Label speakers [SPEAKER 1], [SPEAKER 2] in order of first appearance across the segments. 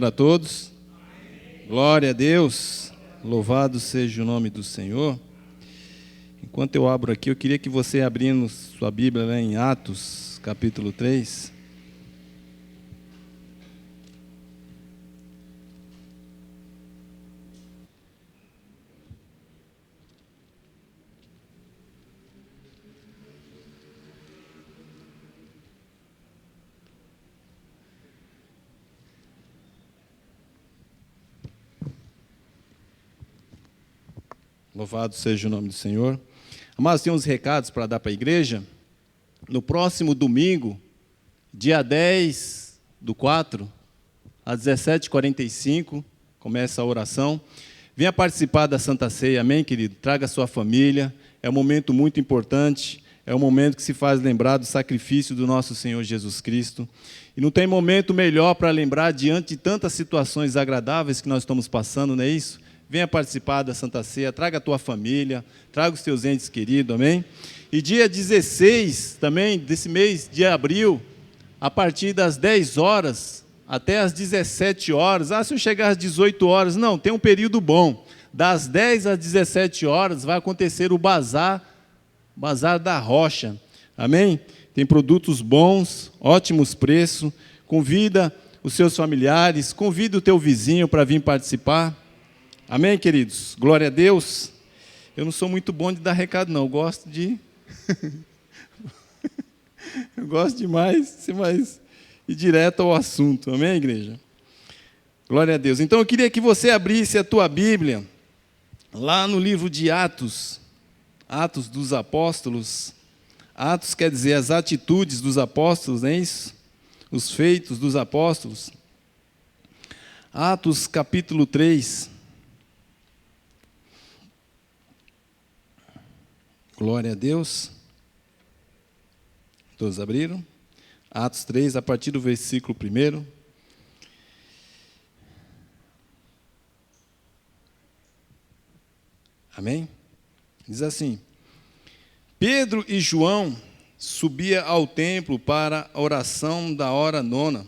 [SPEAKER 1] A todos, glória a Deus, louvado seja o nome do Senhor. Enquanto eu abro aqui, eu queria que você abrindo sua Bíblia lá em Atos, capítulo 3. Louvado seja o nome do Senhor. Amados, tem uns recados para dar para a igreja. No próximo domingo, dia 10/4, às 17h45, começa a oração. Venha participar da Santa Ceia, amém, querido? Traga a sua família, é um momento muito importante, é um momento que se faz lembrar do sacrifício do nosso Senhor Jesus Cristo. E não tem momento melhor para lembrar diante de tantas situações agradáveis que nós estamos passando, não é isso? Venha participar da Santa Ceia, traga a tua família, traga os teus entes queridos, amém? E dia 16 também, desse mês de abril, a partir das 10 horas até as 17 horas, se eu chegar às 18 horas, não, tem um período bom. Das 10 às 17 horas vai acontecer o Bazar da Rocha, amém? Tem produtos bons, ótimos preços, convida os seus familiares, convida o teu vizinho para vir participar. Amém, queridos? Glória a Deus. Eu não sou muito bom de dar recado, não. Eu gosto de... eu gosto demais de ser mais ir direto ao assunto. Amém, igreja? Glória a Deus. Então, eu queria que você abrisse a tua Bíblia, lá no livro de Atos, Atos dos Apóstolos. Atos quer dizer as atitudes dos apóstolos, não é isso? Os feitos dos apóstolos. Atos, capítulo 3. Glória a Deus. Todos abriram? Atos 3, a partir do versículo 1. Amém? Diz assim: Pedro e João subia ao templo para a oração da hora nona.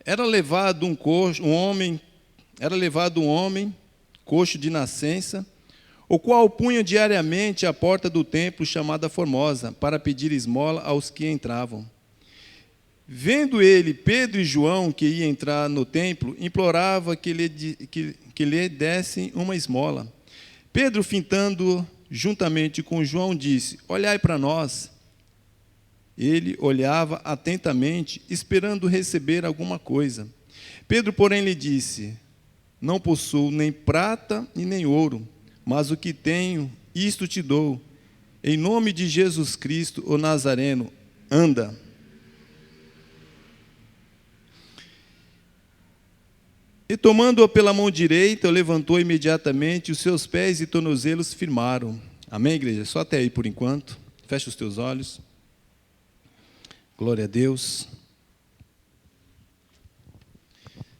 [SPEAKER 1] Era levado um homem coxo de nascença, o qual punha diariamente à porta do templo chamada Formosa, para pedir esmola aos que entravam. Vendo ele Pedro e João que ia entrar no templo, implorava que lhe dessem uma esmola. Pedro, fintando juntamente com João, disse: Olhai para nós. Ele olhava atentamente, esperando receber alguma coisa. Pedro, porém, lhe disse: Não possuo nem prata e nem ouro, mas o que tenho, isto te dou. Em nome de Jesus Cristo, o Nazareno, anda. E tomando-o pela mão direita, o levantou imediatamente, os seus pés e tornozelos firmaram. Amém, igreja? Só até aí por enquanto. Fecha os teus olhos. Glória a Deus.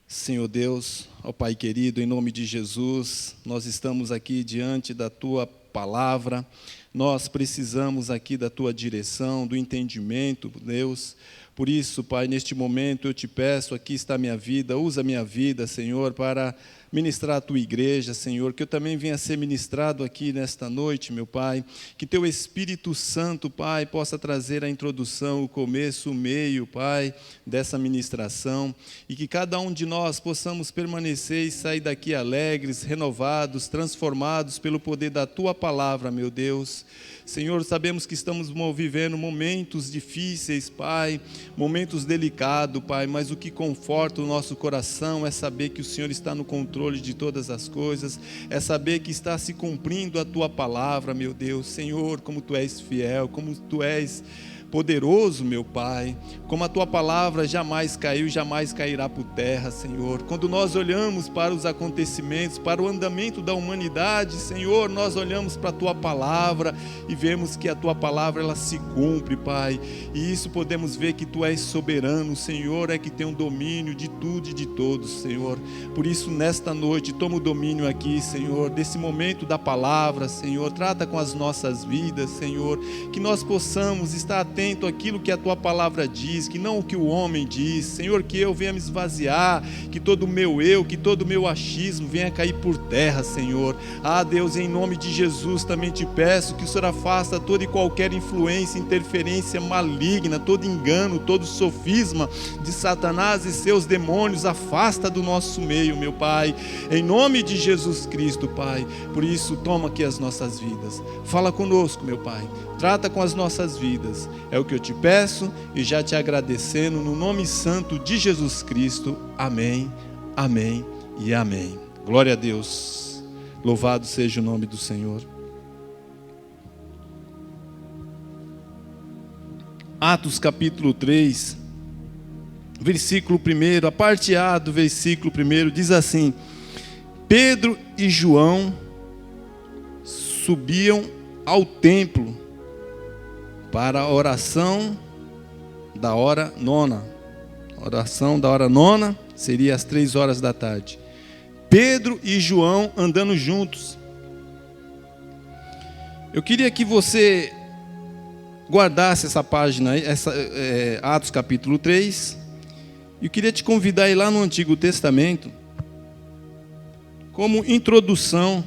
[SPEAKER 1] Senhor Deus, ó Pai querido, em nome de Jesus, nós estamos aqui diante da Tua palavra, nós precisamos aqui da Tua direção, do entendimento, Deus. Por isso, Pai, neste momento eu te peço, aqui está a minha vida, usa a minha vida, Senhor, para ministrar a Tua igreja, Senhor, que eu também venha ser ministrado aqui nesta noite, meu Pai, que Teu Espírito Santo, Pai, possa trazer a introdução, o começo, o meio, Pai, dessa ministração, e que cada um de nós possamos permanecer e sair daqui alegres, renovados, transformados pelo poder da Tua palavra, meu Deus. Senhor, sabemos que estamos vivendo momentos difíceis, Pai, momentos delicados, Pai, mas o que conforta o nosso coração é saber que o Senhor está no controle de todas as coisas, é saber que está se cumprindo a Tua palavra, meu Deus. Senhor, como Tu és fiel, como Tu és poderoso, meu Pai, como a Tua palavra jamais caiu, jamais cairá por terra, Senhor. Quando nós olhamos para os acontecimentos, para o andamento da humanidade, Senhor, nós olhamos para a Tua palavra e vemos que a Tua palavra, ela se cumpre, Pai, e isso podemos ver que Tu és soberano, o Senhor é que tem um domínio de tudo e de todos, Senhor. Por isso, nesta noite, toma o domínio aqui, Senhor, desse momento da palavra, Senhor, trata com as nossas vidas, Senhor, que nós possamos estar atentos atento àquilo que a Tua palavra diz, que não o que o homem diz. Senhor, que eu venha me esvaziar, que todo o meu eu, que todo o meu achismo venha cair por terra, Senhor. Deus, em nome de Jesus também te peço que o Senhor afasta toda e qualquer influência, interferência maligna, todo engano, todo sofisma de Satanás e seus demônios, afasta do nosso meio, meu Pai, em nome de Jesus Cristo, Pai. Por isso, toma aqui as nossas vidas, fala conosco, meu Pai, trata com as nossas vidas, é o que eu te peço e já te agradecendo, no nome santo de Jesus Cristo, amém, amém e amém. Glória a Deus, louvado seja o nome do Senhor. Atos capítulo 3, versículo 1, a parte A do versículo 1 diz assim: Pedro e João subiam ao templo para a oração da hora nona. A oração da hora nona seria às 3 horas da tarde. Pedro e João andando juntos. Eu queria que você guardasse essa página, Atos capítulo 3. Eu queria te convidar a ir lá no Antigo Testamento, como introdução.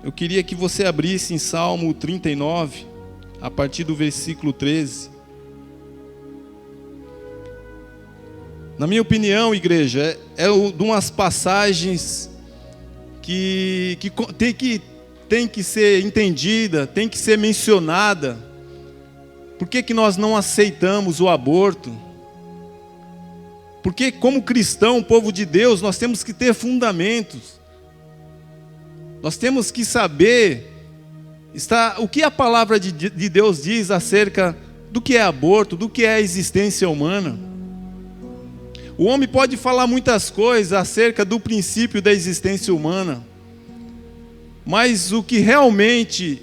[SPEAKER 1] Eu queria que você abrisse em Salmo 39, a partir do versículo 13. Na minha opinião, igreja, é de umas passagens que tem que ser entendida, tem que ser mencionada. Por que nós não aceitamos o aborto? Porque como cristão, povo de Deus, nós temos que ter fundamentos. Nós temos que saber o que a palavra de Deus diz acerca do que é aborto, do que é a existência humana. O homem pode falar muitas coisas acerca do princípio da existência humana, mas o que realmente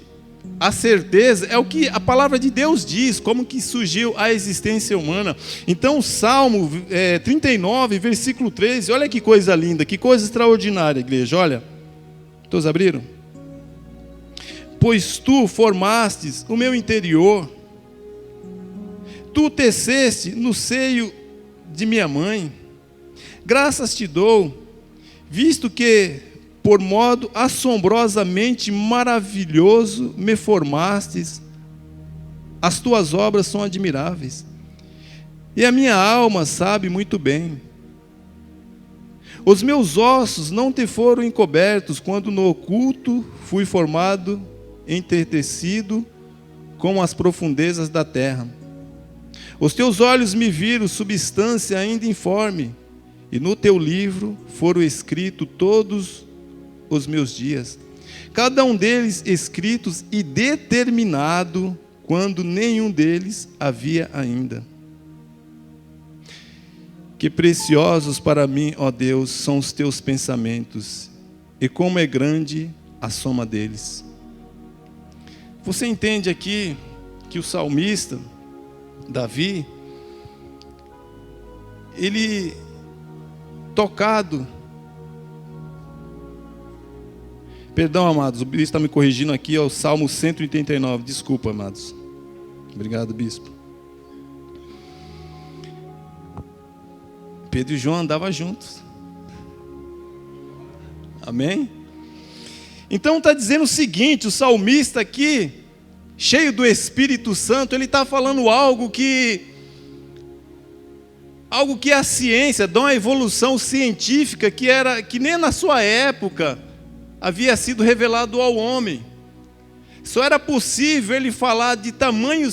[SPEAKER 1] a certeza é o que a palavra de Deus diz, como que surgiu a existência humana. Então o Salmo 39, versículo 13, olha que coisa linda, que coisa extraordinária, igreja, olha. Todos abriram? Pois tu formastes o meu interior, tu teceste no seio de minha mãe. Graças te dou, visto que por modo assombrosamente maravilhoso me formastes, as tuas obras são admiráveis, e a minha alma sabe muito bem. Os meus ossos não te foram encobertos, quando no oculto fui formado, entretecido com as profundezas da terra. Os teus olhos me viram substância ainda informe, e no teu livro foram escritos todos os meus dias, cada um deles escritos e determinado, quando nenhum deles havia ainda. Que preciosos para mim, ó Deus, são os teus pensamentos, e como é grande a soma deles. Você entende aqui que o salmista, Davi, ele, tocado, perdão, amados, o bispo está me corrigindo aqui, é o Salmo 189, desculpa, amados. Obrigado, bispo. Pedro e João andavam juntos. Amém? Então está dizendo o seguinte, o salmista aqui, cheio do Espírito Santo, ele está falando algo que a ciência, dá uma evolução científica que nem na sua época havia sido revelado ao homem. Só era possível ele falar de tamanho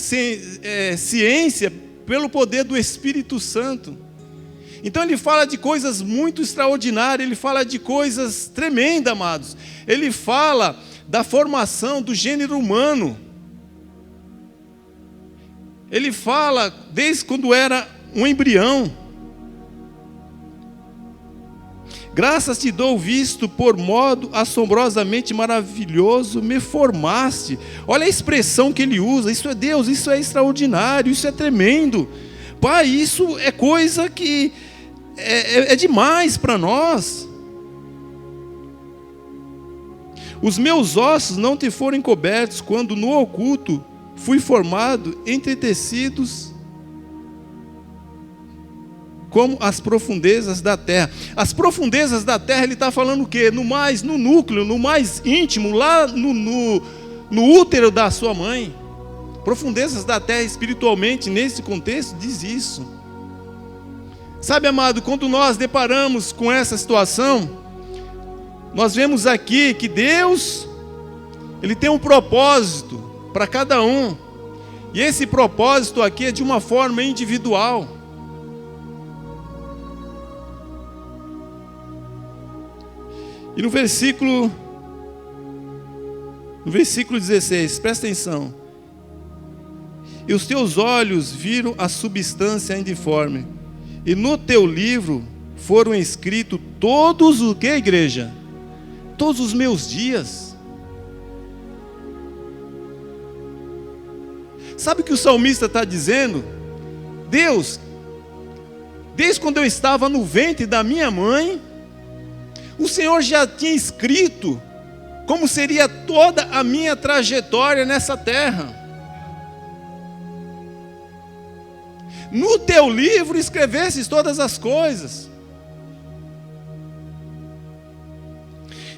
[SPEAKER 1] ciência pelo poder do Espírito Santo. Então ele fala de coisas muito extraordinárias, ele fala de coisas tremendas, amados. Ele fala da formação do gênero humano. Ele fala desde quando era um embrião. Graças te dou, visto por modo assombrosamente maravilhoso me formaste. Olha a expressão que ele usa, isso é Deus, isso é extraordinário, isso é tremendo. Pai, isso é coisa que é demais para nós. Os meus ossos não te foram encobertos, quando no oculto fui formado entre tecidos como as profundezas da terra. As profundezas da terra, ele está falando o quê? No núcleo, no mais íntimo, lá no útero da sua mãe. Profundezas da terra espiritualmente, nesse contexto, diz isso. Sabe, amado, quando nós deparamos com essa situação, nós vemos aqui que Deus, Ele tem um propósito para cada um. E esse propósito aqui é de uma forma individual. E no versículo 16, presta atenção. E os teus olhos viram a substância indiforme, e no teu livro foram escritos todos o que, igreja? Todos os meus dias. Sabe o que o salmista está dizendo? Deus, desde quando eu estava no ventre da minha mãe, o Senhor já tinha escrito como seria toda a minha trajetória nessa terra. No teu livro escrevesses todas as coisas.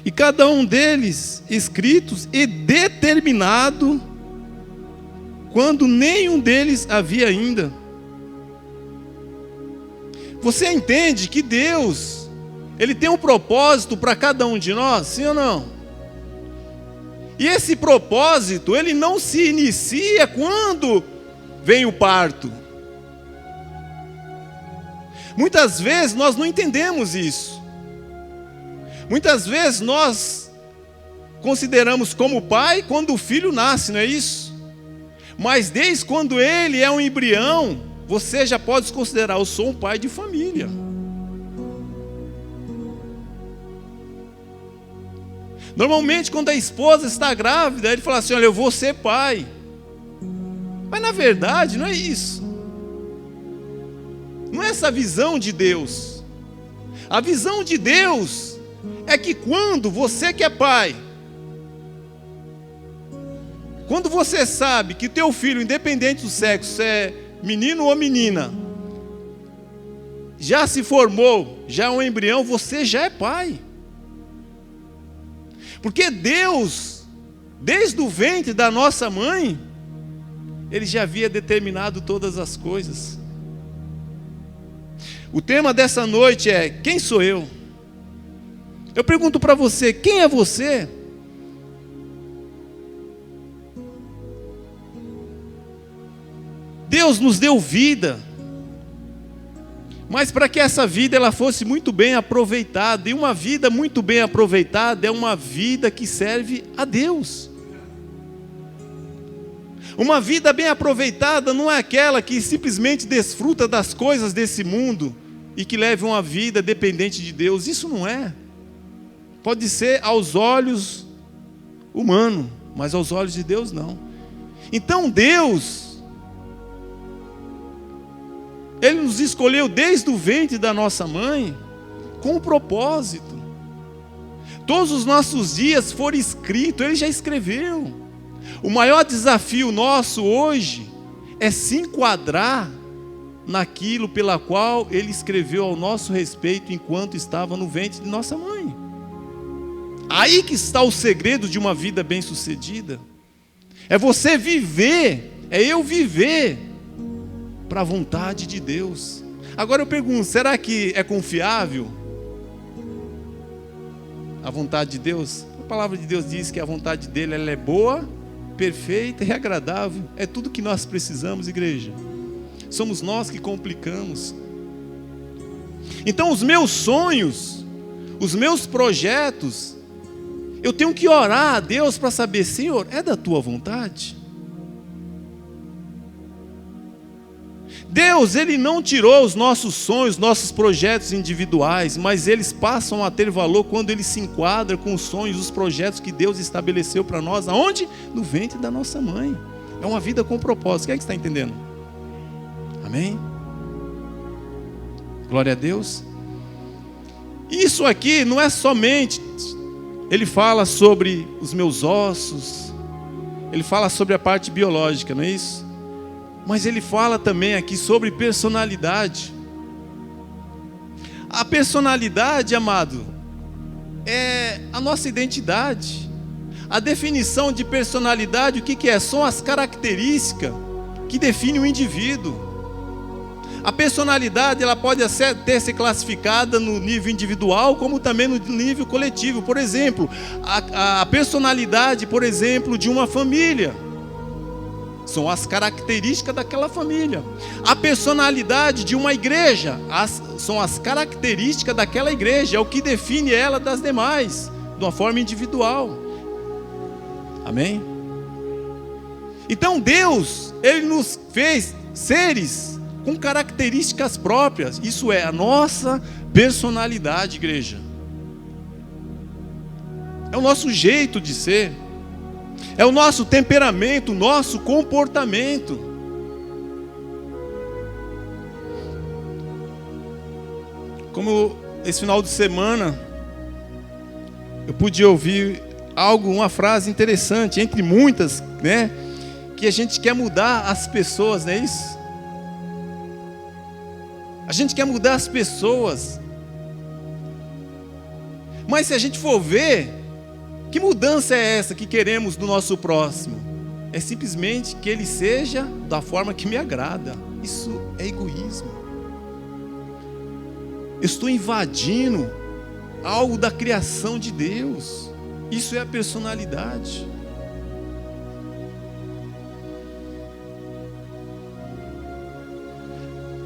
[SPEAKER 1] E cada um deles escritos e determinado, quando nenhum deles havia ainda. Você entende que Deus, Ele tem um propósito para cada um de nós, sim ou não? E esse propósito, ele não se inicia quando vem o parto. Muitas vezes nós não entendemos isso. Muitas vezes nós consideramos como pai quando o filho nasce, não é isso? Mas desde quando ele é um embrião, você já pode se considerar, eu sou um pai de família. Normalmente quando a esposa está grávida, ele fala assim, olha, eu vou ser pai. Mas na verdade não é isso. Não é essa a visão de Deus. A visão de Deus é que quando você que é pai, quando você sabe que teu filho, independente do sexo, é menino ou menina, já se formou, já é um embrião, você já é pai. Porque Deus, desde o ventre da nossa mãe, Ele já havia determinado todas as coisas. O tema dessa noite é, quem sou eu? Eu pergunto para você, quem é você? Deus nos deu vida, mas para que essa vida ela fosse muito bem aproveitada, e uma vida muito bem aproveitada é uma vida que serve a Deus. Uma vida bem aproveitada não é aquela que simplesmente desfruta das coisas desse mundo e que leva uma vida dependente de Deus. Isso não é. Pode ser aos olhos humanos, mas aos olhos de Deus não. Então Deus, Ele nos escolheu desde o ventre da nossa mãe com um propósito. Todos os nossos dias foram escritos, Ele já escreveu. O maior desafio nosso hoje é se enquadrar naquilo pela qual Ele escreveu ao nosso respeito enquanto estava no ventre de nossa mãe. Aí que está o segredo de uma vida bem-sucedida. É você viver, é eu viver para a vontade de Deus. Agora eu pergunto, será que é confiável a vontade de Deus? A palavra de Deus diz que a vontade dele ela é boa, perfeita e agradável. É tudo que nós precisamos, igreja. Somos nós que complicamos. Então os meus sonhos, os meus projetos, eu tenho que orar a Deus para saber, Senhor, é da tua vontade? Deus, Ele não tirou os nossos sonhos, nossos projetos individuais, mas eles passam a ter valor quando eles se enquadram com os sonhos, os projetos que Deus estabeleceu para nós. Aonde? No ventre da nossa mãe. É uma vida com propósito. Quem é que está entendendo? Amém? Glória a Deus. Isso aqui não é somente, Ele fala sobre os meus ossos, Ele fala sobre a parte biológica, não é isso? Mas ele fala também aqui sobre personalidade. A personalidade, amado, é a nossa identidade. A definição de personalidade, o que é? São as características que definem o indivíduo. A personalidade, ela pode ter se classificada no nível individual, como também no nível coletivo. Por exemplo, a personalidade, por exemplo, de uma família. São as características daquela família. A personalidade de uma igreja são as características daquela igreja. É o que define ela das demais, de uma forma individual. Amém? Então Deus, Ele nos fez seres com características próprias. Isso é a nossa personalidade, igreja. É o nosso jeito de ser. É o nosso temperamento, o nosso comportamento. Como esse final de semana eu pude ouvir uma frase interessante, entre muitas, né? Que a gente quer mudar as pessoas, não é isso? A gente quer mudar as pessoas. Mas se a gente for ver, que mudança é essa que queremos do nosso próximo? É simplesmente que ele seja da forma que me agrada. Isso é egoísmo. Eu estou invadindo algo da criação de Deus. Isso é a personalidade.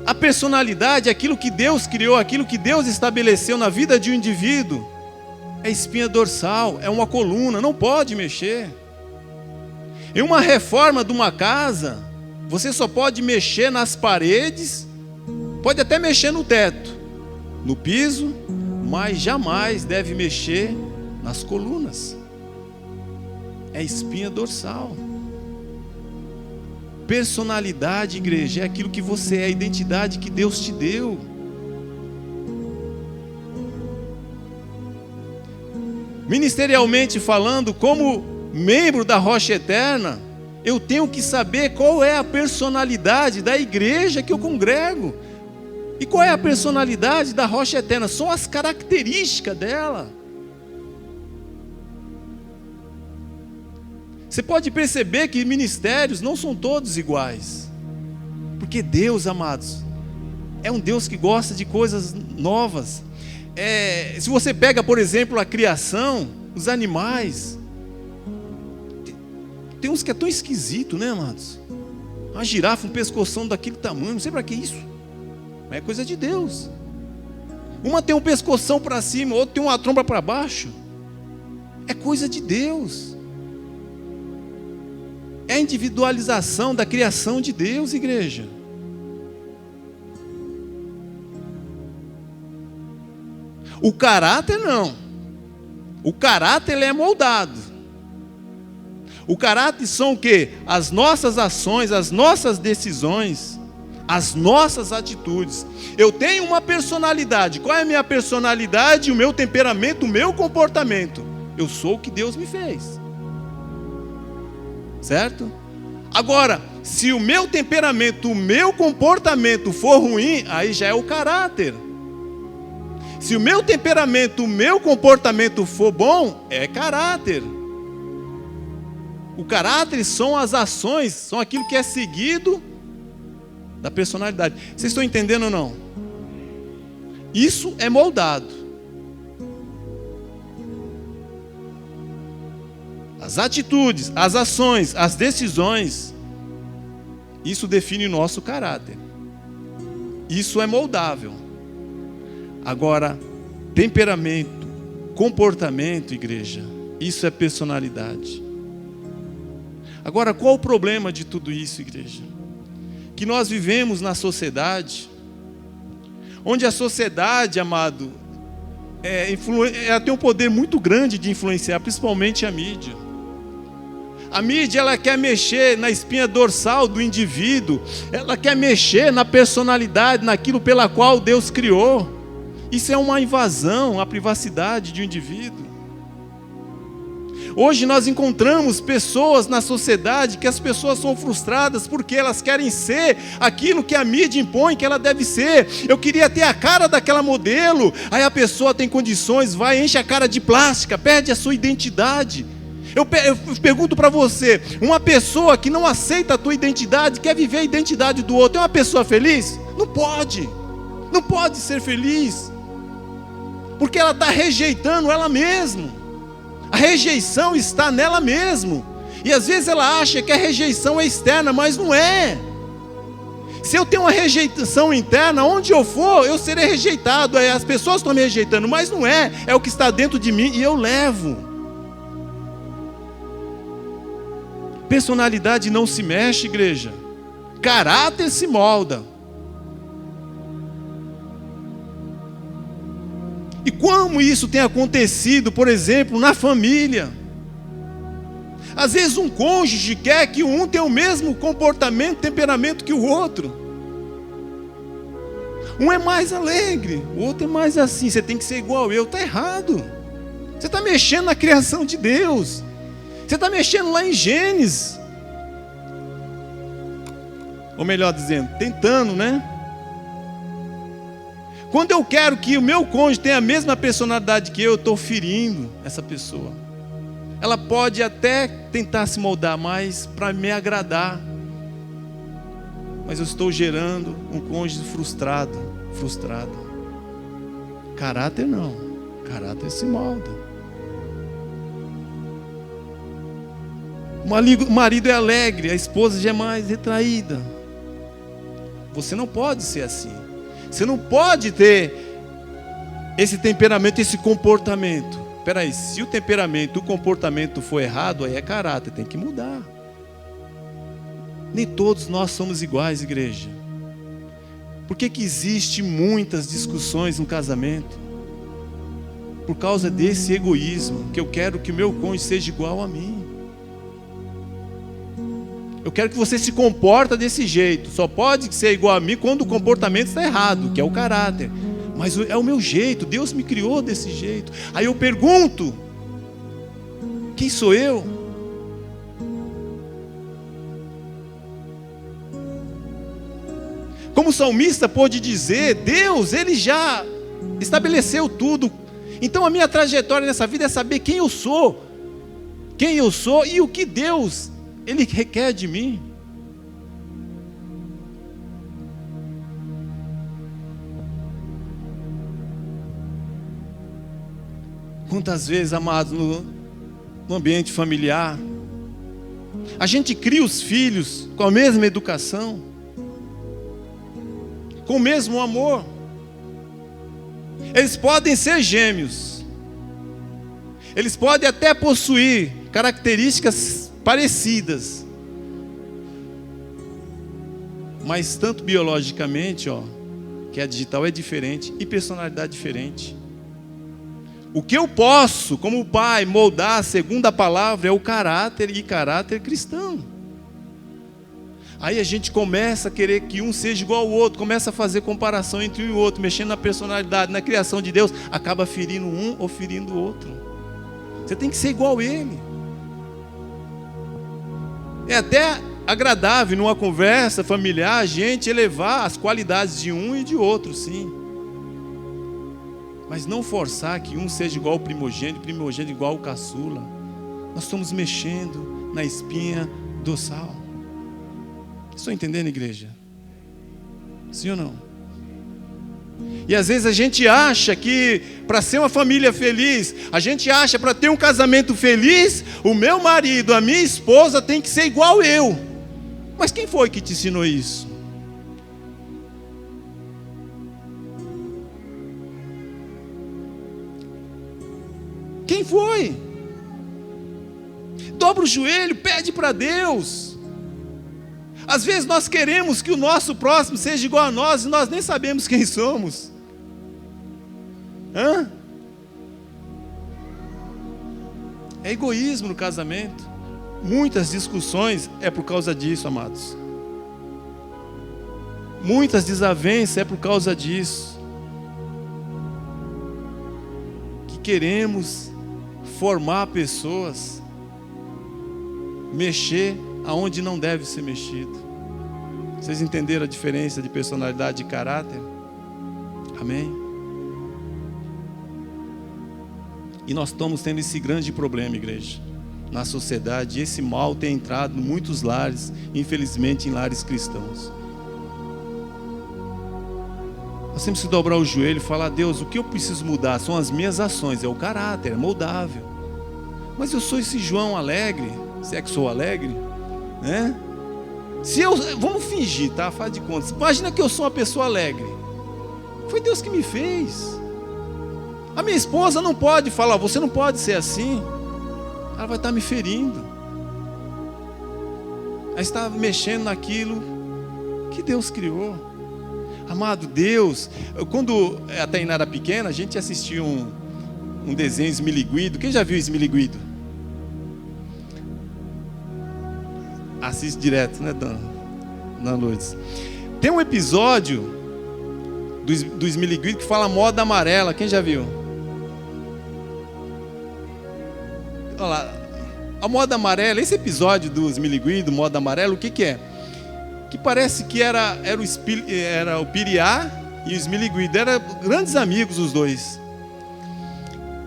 [SPEAKER 1] A personalidade é aquilo que Deus criou, aquilo que Deus estabeleceu na vida de um indivíduo. É espinha dorsal, é uma coluna, não pode mexer. Em uma reforma de uma casa, você só pode mexer nas paredes, pode até mexer no teto, no piso, mas jamais deve mexer nas colunas. É espinha dorsal. Personalidade, igreja, é aquilo que você é, a identidade que Deus te deu. Ministerialmente falando, como membro da Rocha Eterna, eu tenho que saber qual é a personalidade da igreja que eu congrego. E qual é a personalidade da Rocha Eterna? São as características dela. Você pode perceber que ministérios não são todos iguais. Porque Deus, amados, é um Deus que gosta de coisas novas. Se você pega, por exemplo, a criação, os animais, tem uns que é tão esquisito, né, amados? Uma girafa, um pescoção daquele tamanho, não sei para que isso. Mas é coisa de Deus. Uma tem um pescoção para cima, outra tem uma tromba para baixo. É coisa de Deus. É a individualização da criação de Deus, igreja. O caráter não. O caráter ele é moldado. O caráter são o quê? As nossas ações, as nossas decisões, as nossas atitudes. Eu tenho uma personalidade. Qual é a minha personalidade? O meu temperamento, o meu comportamento. Eu sou o que Deus me fez. Certo? Agora, se o meu temperamento, o meu comportamento for ruim, aí já é o caráter. Se o meu temperamento, o meu comportamento for bom, é caráter. O caráter são as ações, são aquilo que é seguido da personalidade. Vocês estão entendendo ou não? Isso é moldado. As atitudes, as ações, as decisões, isso define o nosso caráter. Isso é moldável. Agora, temperamento, comportamento, igreja, isso é personalidade. Agora, qual o problema de tudo isso, igreja? Que nós vivemos na sociedade, onde a sociedade, amado, ela tem um poder muito grande de influenciar, principalmente a mídia. A mídia, ela quer mexer na espinha dorsal do indivíduo, ela quer mexer na personalidade, naquilo pela qual Deus criou. Isso é uma invasão à privacidade de um indivíduo. Hoje nós encontramos pessoas na sociedade que as pessoas são frustradas porque elas querem ser aquilo que a mídia impõe que ela deve ser. Eu queria ter a cara daquela modelo. Aí a pessoa tem condições, vai, enche a cara de plástica, perde a sua identidade. Eu pergunto para você, uma pessoa que não aceita a tua identidade, quer viver a identidade do outro, é uma pessoa feliz? Não pode. Não pode ser feliz. Porque ela está rejeitando ela mesma. A rejeição está nela mesmo. E às vezes ela acha que a rejeição é externa, mas não é. Se eu tenho uma rejeição interna, onde eu for, eu serei rejeitado. As pessoas estão me rejeitando, mas não é. É o que está dentro de mim e eu levo. Personalidade não se mexe, igreja. Caráter se molda. E como isso tem acontecido, por exemplo, na família? Às vezes um cônjuge quer que um tenha o mesmo comportamento, temperamento que o outro. Um é mais alegre, o outro é mais assim. Você tem que ser igual eu, está errado. Você está mexendo na criação de Deus. Você está mexendo lá em Gênesis. Ou melhor dizendo, tentando, né? Quando eu quero que o meu cônjuge tenha a mesma personalidade que eu estou ferindo essa pessoa. Ela pode até tentar se moldar mais para me agradar. Mas eu estou gerando um cônjuge frustrado. Caráter não. Caráter se molda. O marido é alegre, a esposa já é mais retraída. Você não pode ser assim. Você não pode ter esse temperamento, esse comportamento. Espera aí, se o temperamento, o comportamento for errado, aí é caráter, tem que mudar. Nem todos nós somos iguais, igreja. Por que existe muitas discussões no casamento? Por causa desse egoísmo, que eu quero que o meu cônjuge seja igual a mim. Eu quero que você se comporta desse jeito. Só pode ser igual a mim quando o comportamento está errado, que é o caráter. Mas é o meu jeito, Deus me criou desse jeito. Aí eu pergunto, quem sou eu? Como o salmista pôde dizer, Deus, Ele já estabeleceu tudo. Então a minha trajetória nessa vida é saber quem eu sou e o que Deus Ele requer de mim. Quantas vezes, amados, no ambiente familiar, a gente cria os filhos com a mesma educação, com o mesmo amor. Eles podem ser gêmeos, eles podem até possuir características parecidas, mas tanto biologicamente, que a digital é diferente, e personalidade diferente. O que eu posso, como pai, moldar segundo a palavra é o caráter, e caráter cristão. Aí a gente começa a querer que um seja igual ao outro, começa a fazer comparação entre um e o outro, mexendo na personalidade, na criação de Deus, acaba ferindo um ou ferindo o outro. Você tem que ser igual a ele. É até agradável numa conversa familiar a gente elevar as qualidades de um e de outro, sim. Mas não forçar que um seja igual ao primogênito igual ao caçula. Nós estamos mexendo na espinha dorsal. Estão entendendo, igreja? Sim ou não? E às vezes a gente acha que para ser uma família feliz, a gente acha para ter um casamento feliz, o meu marido, a minha esposa tem que ser igual eu. Mas quem foi que te ensinou isso? Quem foi? Dobra o joelho, pede para Deus. Às vezes nós queremos que o nosso próximo seja igual a nós e nós nem sabemos quem somos. É egoísmo no casamento. Muitas discussões é por causa disso, amados. Muitas desavenças é por causa disso. Que queremos formar pessoas mexer aonde não deve ser mexido. Vocês entenderam a diferença de personalidade e caráter? Amém? E nós estamos tendo esse grande problema, igreja, na sociedade. Esse mal tem entrado em muitos lares, infelizmente em lares cristãos. Nós temos que dobrar o joelho e falar: Deus, o que eu preciso mudar são as minhas ações, é o caráter, é moldável. Mas eu sou esse João alegre, se é que sou alegre, né? Vamos fingir, tá? Faz de conta. Imagina que eu sou uma pessoa alegre. Foi Deus que me fez. A minha esposa não pode falar: você não pode ser assim. Ela vai estar me ferindo. Ela está mexendo naquilo que Deus criou. Amado Deus, quando a Tainá era pequena, a gente assistia um desenho Esmiliguido. Quem já viu Esmiliguido? Assiste direto, né, Dona Lourdes? Tem um episódio do Esmiliguido que fala moda amarela. Quem já viu? Olha lá, a moda amarela. Esse episódio do Esmiliguido, moda amarela, o que é? Que parece que era o Piriá e o Esmiliguido. Eram grandes amigos os dois.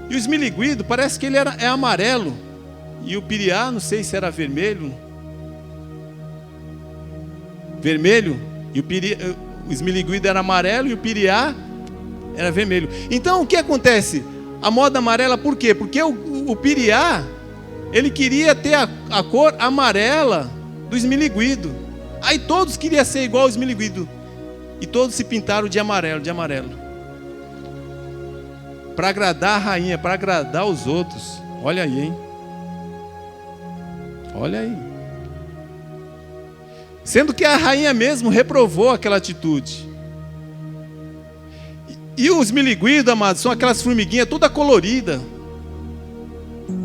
[SPEAKER 1] E o Esmiliguido parece que ele é amarelo. E o Piriá, não sei se era vermelho. E o Esmiliguido era amarelo e o Piriá era vermelho. Então o que acontece? A moda amarela por quê? Porque o Piriá, ele queria ter a cor amarela do Esmiliguido. Aí todos queriam ser igual ao Esmiliguido. E todos se pintaram de amarelo. Para agradar a rainha, para agradar os outros. Olha aí, hein? Olha aí. Sendo que a rainha mesmo reprovou aquela atitude. E os Esmiliguidos, amados, são aquelas formiguinhas toda colorida.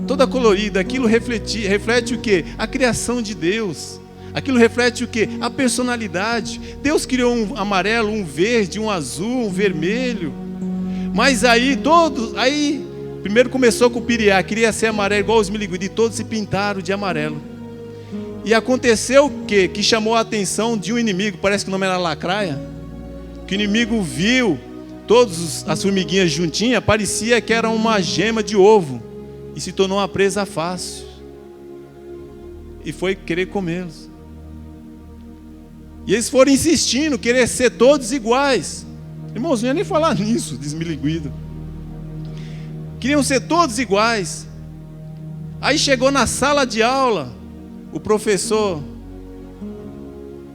[SPEAKER 1] Toda colorida. Aquilo reflete o quê? A criação de Deus. Aquilo reflete o quê? A personalidade. Deus criou um amarelo, um verde, um azul, um vermelho. Mas aí primeiro começou com o Piriá, queria ser amarelo igual os Esmiliguidos, e todos se pintaram de amarelo. E aconteceu o quê? Que chamou a atenção de um inimigo, parece que o nome era Lacraia, que o inimigo viu todas as formiguinhas juntinhas, parecia que era uma gema de ovo, e se tornou uma presa fácil, e foi querer comê-los. E eles foram insistindo, querer ser todos iguais. Irmãos, não ia nem falar nisso, de Esmiliguido. Queriam ser todos iguais. Aí chegou na sala de aula, o professor,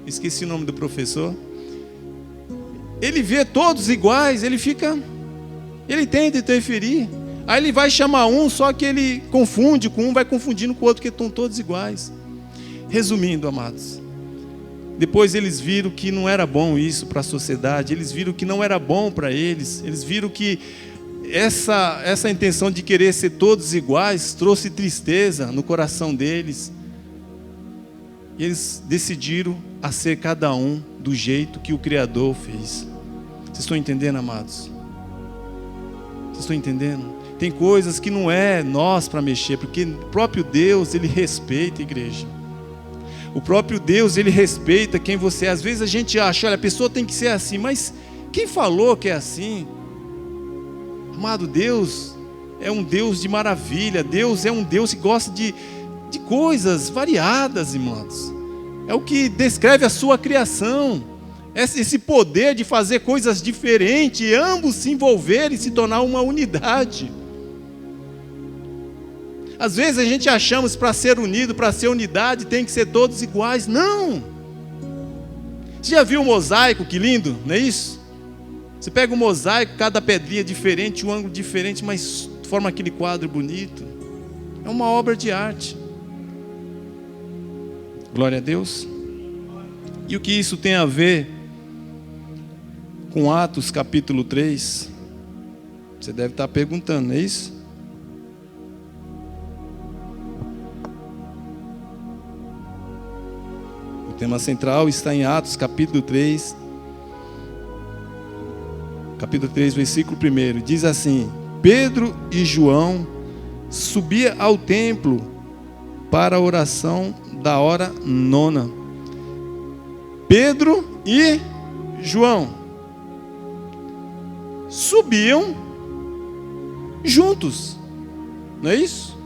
[SPEAKER 1] esqueci o nome do professor, ele vê todos iguais, ele tenta interferir. Aí ele vai chamar um, só que ele confunde com um, vai confundindo com o outro, que estão todos iguais. Resumindo, amados, depois eles viram que não era bom isso para a sociedade, eles viram que não era bom para eles viram que essa intenção de querer ser todos iguais trouxe tristeza no coração deles. E eles decidiram a ser cada um do jeito que o Criador fez. Vocês estão entendendo, amados? Vocês estão entendendo? Tem coisas que não é nós para mexer, porque o próprio Deus, Ele respeita a igreja. O próprio Deus, Ele respeita quem você é. Às vezes a gente acha, olha, a pessoa tem que ser assim, mas quem falou que é assim? Amado, Deus é um Deus de maravilha. Deus é um Deus que gosta de coisas variadas, irmãos. É o que descreve a sua criação. Esse poder de fazer coisas diferentes e ambos se envolverem e se tornar uma unidade. Às vezes a gente achamos para ser unido, para ser unidade, tem que ser todos iguais. Não! Você já viu o mosaico? Que lindo, não é isso? Você pega um mosaico, cada pedrinha diferente, um ângulo diferente, mas forma aquele quadro bonito. É uma obra de arte. Glória a Deus. E o que isso tem a ver com Atos capítulo 3? Você deve estar perguntando, não é isso? O tema central está em Atos capítulo 3. Capítulo 3, versículo 1. Diz assim: Pedro e João subia ao templo para a oração da hora nona. Pedro e João subiam juntos, não é isso?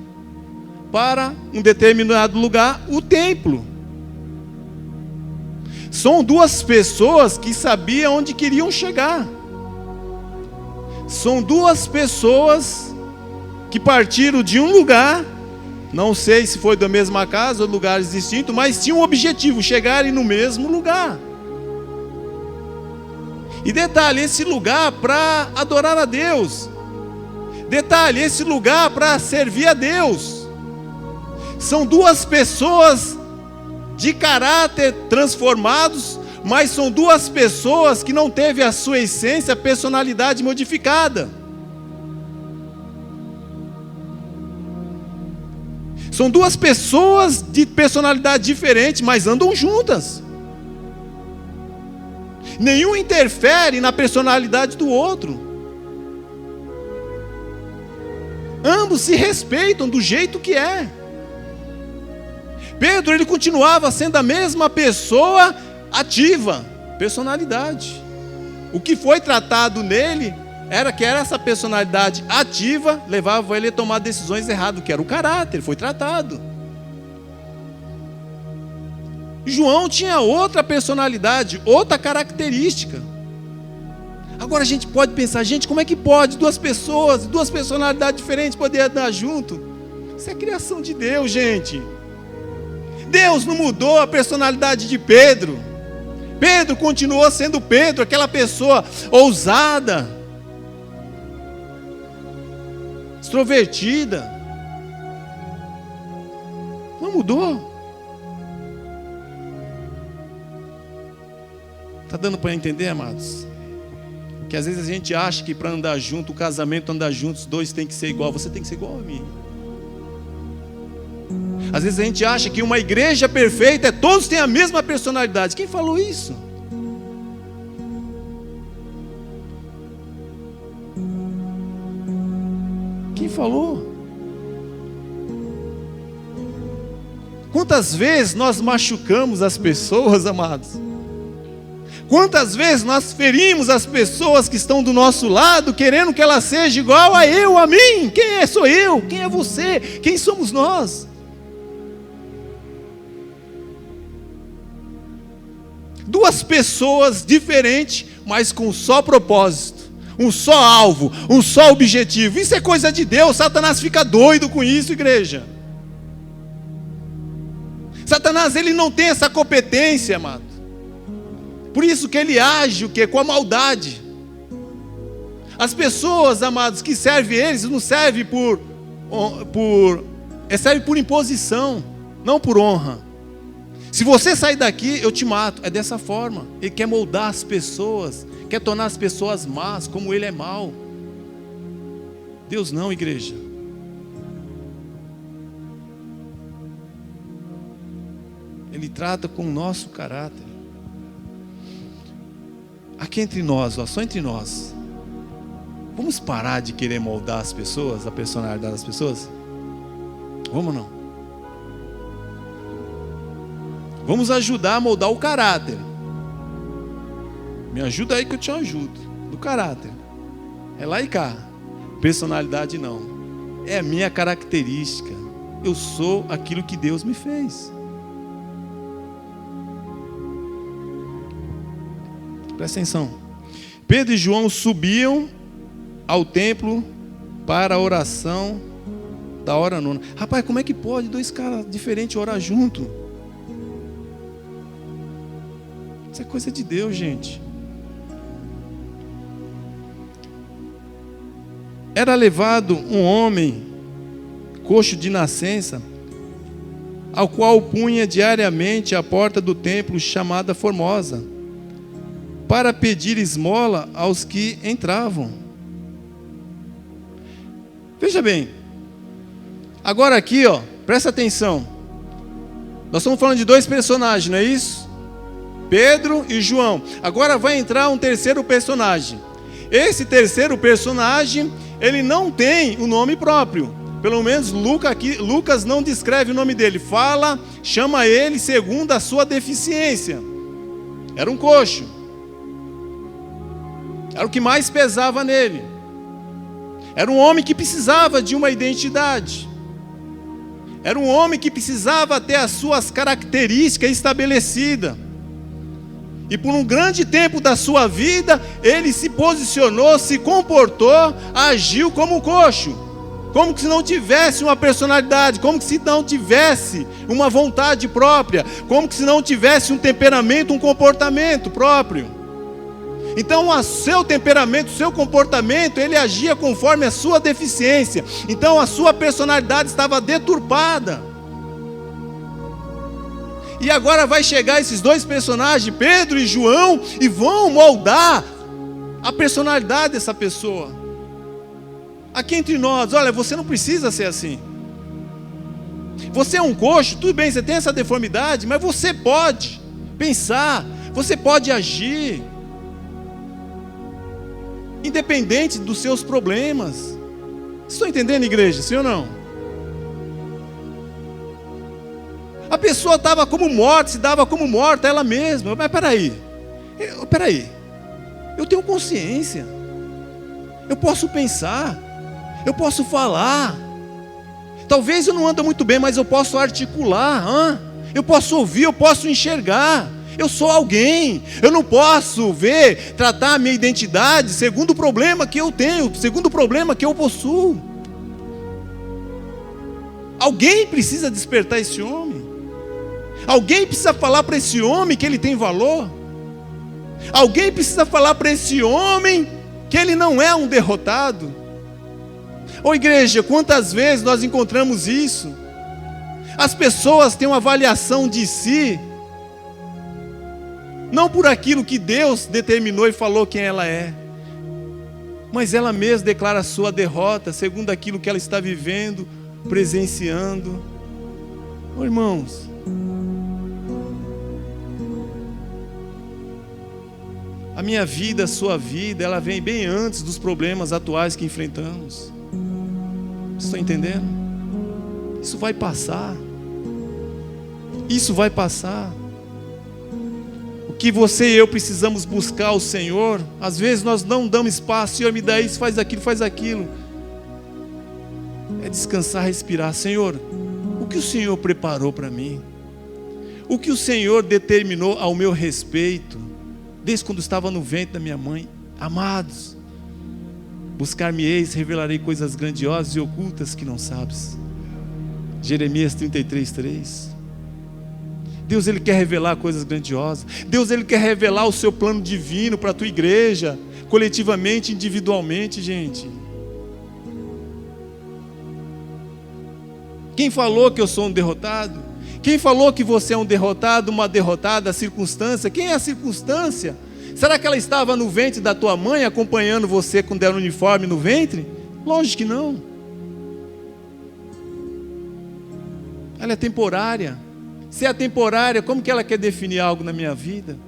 [SPEAKER 1] Para um determinado lugar, o templo. São duas pessoas que sabiam onde queriam chegar. São duas pessoas que partiram de um lugar, não sei se foi da mesma casa ou lugares distintos, mas tinham um objetivo, chegarem no mesmo lugar. E detalhe, esse lugar para adorar a Deus. Detalhe, esse lugar para servir a Deus. São duas pessoas de caráter transformados, mas são duas pessoas que não teve a sua essência, a personalidade modificada. São duas pessoas de personalidade diferente, mas andam juntas. Nenhum interfere na personalidade do outro. Ambos se respeitam do jeito que é. Pedro, ele continuava sendo a mesma pessoa ativa, personalidade. O que foi tratado nele era que essa personalidade ativa levava ele a tomar decisões erradas, que era o caráter, foi tratado. João tinha outra personalidade, outra característica. Agora a gente pode pensar, gente, como é que pode duas pessoas, duas personalidades diferentes poder andar junto? Isso é criação de Deus, gente. Deus não mudou a personalidade de Pedro. Pedro continuou sendo Pedro, aquela pessoa ousada, extrovertida. Não mudou. Está dando para entender, amados? Que às vezes a gente acha que para andar junto, o casamento andar juntos, dois tem que ser igual. Você tem que ser igual a mim. Às vezes a gente acha que uma igreja perfeita é todos têm a mesma personalidade. Quem falou isso? Quem falou? Quantas vezes nós machucamos as pessoas, amados? Quantas vezes nós ferimos as pessoas que estão do nosso lado, querendo que ela seja igual a eu, a mim? Quem é? Sou eu? Quem é você? Quem somos nós? Duas pessoas diferentes, mas com um só propósito, um só alvo, um só objetivo. Isso é coisa de Deus. Satanás fica doido com isso, igreja. Satanás, ele não tem essa competência, amado. Por isso que ele age o quê? Com a maldade. As pessoas, amados, que servem eles, não servem serve por imposição, não por honra. Se você sair daqui, eu te mato. É dessa forma. Ele quer moldar as pessoas, quer tornar as pessoas más, como ele é mau. Deus não, igreja. Ele trata com o nosso caráter. Aqui entre nós, só entre nós. Vamos parar de querer moldar as pessoas, a personalidade das pessoas? Vamos ou não? Vamos ajudar a moldar o caráter. Me ajuda aí que eu te ajudo. Do caráter. É lá e cá. Personalidade não. É a minha característica. Eu sou aquilo que Deus me fez. Presta atenção. Pedro e João subiam ao templo para a oração da hora nona. Rapaz, como é que pode dois caras diferentes orar junto? Isso é coisa de Deus, gente. Era levado um homem coxo de nascença, ao qual punha diariamente a porta do templo chamada Formosa, para pedir esmola aos que entravam. Veja bem, agora aqui, presta atenção. Nós estamos falando de dois personagens, não é isso? Pedro e João. Agora vai entrar um terceiro personagem. Esse terceiro personagem, ele não tem o nome próprio, Pelo menos Lucas não descreve o nome dele. Chama ele segundo a sua deficiência. Era um coxo. Era o que mais pesava nele. Era um homem que precisava de uma identidade. Era um homem que precisava ter as suas características estabelecidas. E por um grande tempo da sua vida, ele se posicionou, se comportou, agiu como um coxo. Como se não tivesse uma personalidade, como se não tivesse uma vontade própria, como se não tivesse um temperamento, um comportamento próprio. Então o seu temperamento, o seu comportamento, ele agia conforme a sua deficiência. Então a sua personalidade estava deturpada. E agora vai chegar esses dois personagens, Pedro e João, e vão moldar a personalidade dessa pessoa. Aqui entre nós, olha, você não precisa ser assim. Você é um coxo, tudo bem, você tem essa deformidade, mas você pode pensar, você pode agir, independente dos seus problemas. Vocês estão entendendo, igreja? Sim ou não? A pessoa estava como morta, se dava como morta ela mesma. Mas peraí, eu tenho consciência, eu posso pensar, eu posso falar. Talvez eu não ando muito bem, mas eu posso articular, eu posso ouvir, eu posso enxergar. Eu sou alguém. Eu não posso tratar a minha identidade segundo o problema que eu tenho, segundo o problema que eu possuo. Alguém precisa despertar esse homem. Alguém precisa falar para esse homem que ele tem valor. Alguém precisa falar para esse homem que ele não é um derrotado. Ô igreja, quantas vezes nós encontramos isso? As pessoas têm uma avaliação de si, não por aquilo que Deus determinou e falou quem ela é, mas ela mesma declara a sua derrota, segundo aquilo que ela está vivendo, presenciando. Ô irmãos, a minha vida, a sua vida, ela vem bem antes dos problemas atuais que enfrentamos. Vocês estão entendendo? Isso vai passar. Isso vai passar. O que você e eu precisamos buscar ao Senhor, às vezes nós não damos espaço. Senhor, me dá isso, faz aquilo. É descansar, respirar. Senhor, o que o Senhor preparou para mim? O que o Senhor determinou ao meu respeito, desde quando estava no ventre da minha mãe? Amados, buscar-me-eis, revelarei coisas grandiosas e ocultas que não sabes. Jeremias 33:3. Deus, Ele quer revelar coisas grandiosas. Deus, Ele quer revelar o seu plano divino para a tua igreja, coletivamente, individualmente, gente. Quem falou que eu sou um derrotado? Quem falou que você é um derrotado, uma derrotada? A circunstância? Quem é a circunstância? Será que ela estava no ventre da tua mãe, acompanhando você quando era uniforme no ventre? Lógico que não. Ela é temporária. Se é temporária, como que ela quer definir algo na minha vida?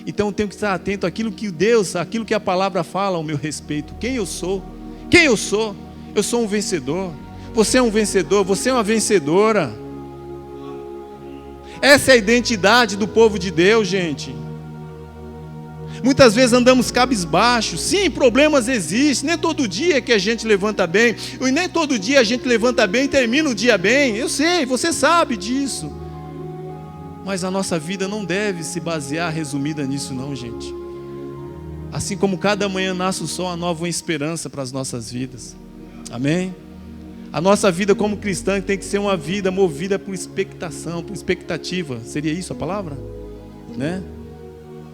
[SPEAKER 1] Então eu tenho que estar atento àquilo que Deus, àquilo que a palavra fala ao meu respeito. Quem eu sou? Quem eu sou? Eu sou um vencedor. Você é um vencedor, você é uma vencedora. Essa é a identidade do povo de Deus, gente. Muitas vezes andamos cabisbaixos. Sim, problemas existem. Nem todo dia que a gente levanta bem. E nem todo dia a gente levanta bem e termina o dia bem. Eu sei, você sabe disso. Mas a nossa vida não deve se basear resumida nisso não, gente. Assim como cada manhã nasce o sol, uma nova esperança para as nossas vidas. Amém? A nossa vida como cristã tem que ser uma vida movida por expectação, por expectativa. Seria isso a palavra? Né?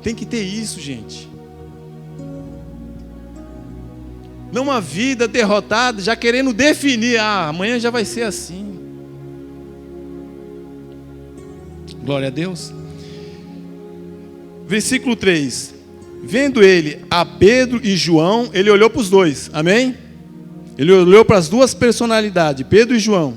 [SPEAKER 1] Tem que ter isso, gente. Não uma vida derrotada, já querendo definir, amanhã já vai ser assim. Glória a Deus. Versículo 3. Vendo ele a Pedro e João, ele olhou para os dois, amém? Ele olhou para as duas personalidades, Pedro e João.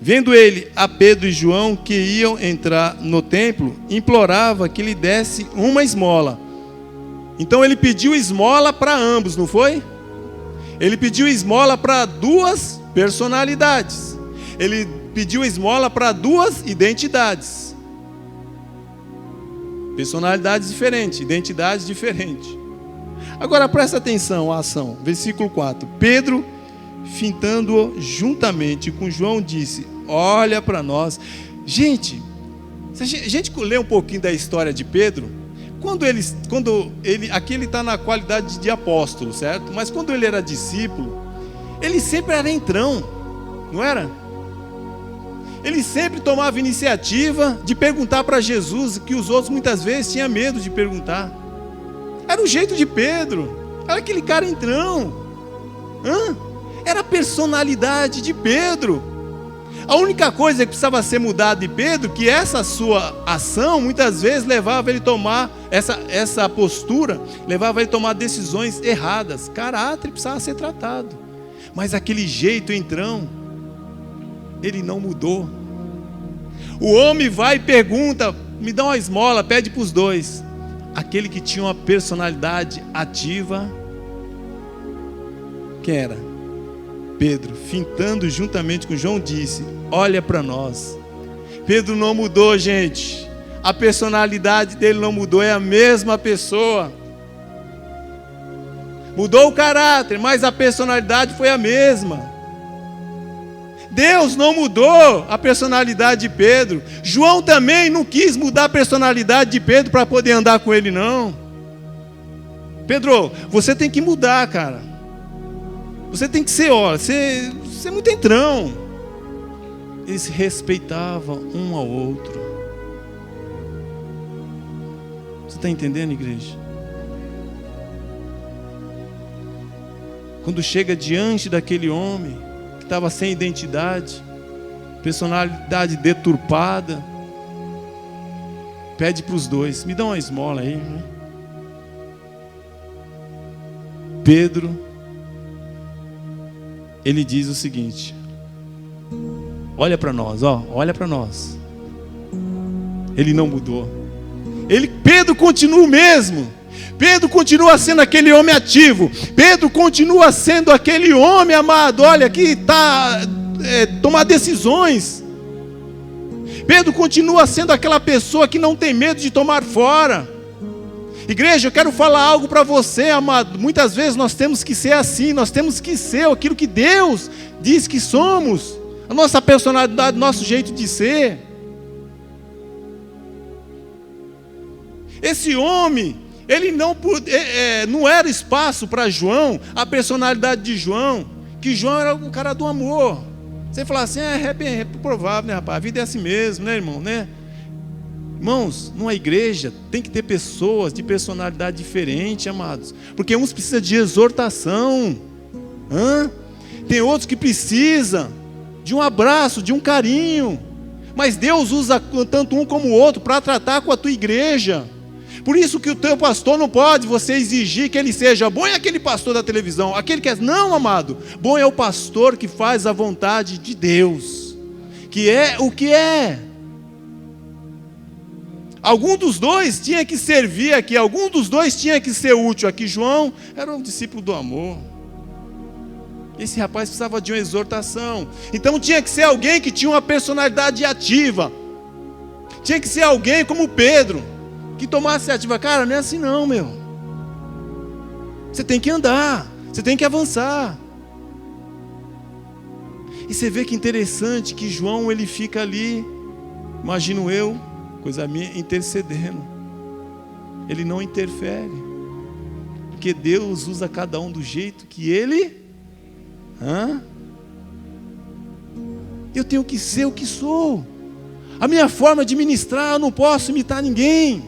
[SPEAKER 1] Vendo ele a Pedro e João que iam entrar no templo, implorava que lhe desse uma esmola. Então ele pediu esmola para ambos, não foi? Ele pediu esmola para duas personalidades. Ele pediu esmola para duas identidades. Personalidades diferentes, identidades diferentes. Agora presta atenção à ação. Versículo 4. Pedro, fitando-o juntamente com João, disse: olha para nós. Gente, se a gente lê um pouquinho da história de Pedro, aqui ele está na qualidade de apóstolo, certo? Mas quando ele era discípulo, ele sempre era entrão, não era? Ele sempre tomava iniciativa de perguntar para Jesus, que os outros muitas vezes tinham medo de perguntar. Era o jeito de Pedro, era aquele cara entrão. Era a personalidade de Pedro. A única coisa que precisava ser mudada de Pedro, que essa sua ação muitas vezes levava ele a tomar, essa postura, levava ele a tomar decisões erradas. Caráter precisava ser tratado. Mas aquele jeito entrão, ele não mudou. O homem vai e pergunta, me dá uma esmola, pede para os dois. Aquele que tinha uma personalidade ativa, quem era? Pedro, fitando juntamente com João, disse: olha para nós. Pedro não mudou, gente. A personalidade dele não mudou, é a mesma pessoa. Mudou o caráter, mas a personalidade foi a mesma. Deus não mudou a personalidade de Pedro. João também não quis mudar a personalidade de Pedro para poder andar com ele, não. Pedro, você tem que mudar, cara. Você tem que ser, você é muito entrão. Eles se respeitavam um ao outro. Você está entendendo, igreja? Quando chega diante daquele homem que estava sem identidade, personalidade deturpada, pede para os dois: me dá uma esmola aí, né? Pedro, ele diz o seguinte: olha para nós, olha para nós. Ele não mudou. Pedro continua o mesmo. Pedro continua sendo aquele homem ativo. Pedro continua sendo aquele homem, amado, olha, que está tomar decisões. Pedro continua sendo aquela pessoa que não tem medo de tomar fora. Igreja, eu quero falar algo para você, amado. Muitas vezes nós temos que ser assim, nós temos que ser aquilo que Deus diz que somos. A nossa personalidade, nosso jeito de ser. Esse homem, ele não era espaço para João, a personalidade de João, que João era o cara do amor. Você fala assim, é bem provável, né, rapaz? A vida é assim mesmo, né, irmão, né? Irmãos, numa igreja tem que ter pessoas de personalidade diferente, amados, porque uns precisam de exortação, tem outros que precisam de um abraço, de um carinho, mas Deus usa tanto um como o outro para tratar com a tua igreja. Por isso que o teu pastor não pode você exigir que ele seja bom, é aquele pastor da televisão, aquele que é, não, amado, bom é o pastor que faz a vontade de Deus, que é o que é. Algum dos dois tinha que servir aqui, algum dos dois tinha que ser útil aqui. João era um discípulo do amor. Esse rapaz precisava de uma exortação. Então tinha que ser alguém que tinha uma personalidade ativa. Tinha que ser alguém como Pedro, que tomasse ativa. Cara, não é assim não, meu. Você tem que andar, você tem que avançar. E você vê que interessante que João, ele fica ali, imagino eu, coisa minha, intercedendo. Ele não interfere, porque Deus usa cada um do jeito que Ele. Eu tenho que ser o que sou. A minha forma de ministrar, eu não posso imitar ninguém.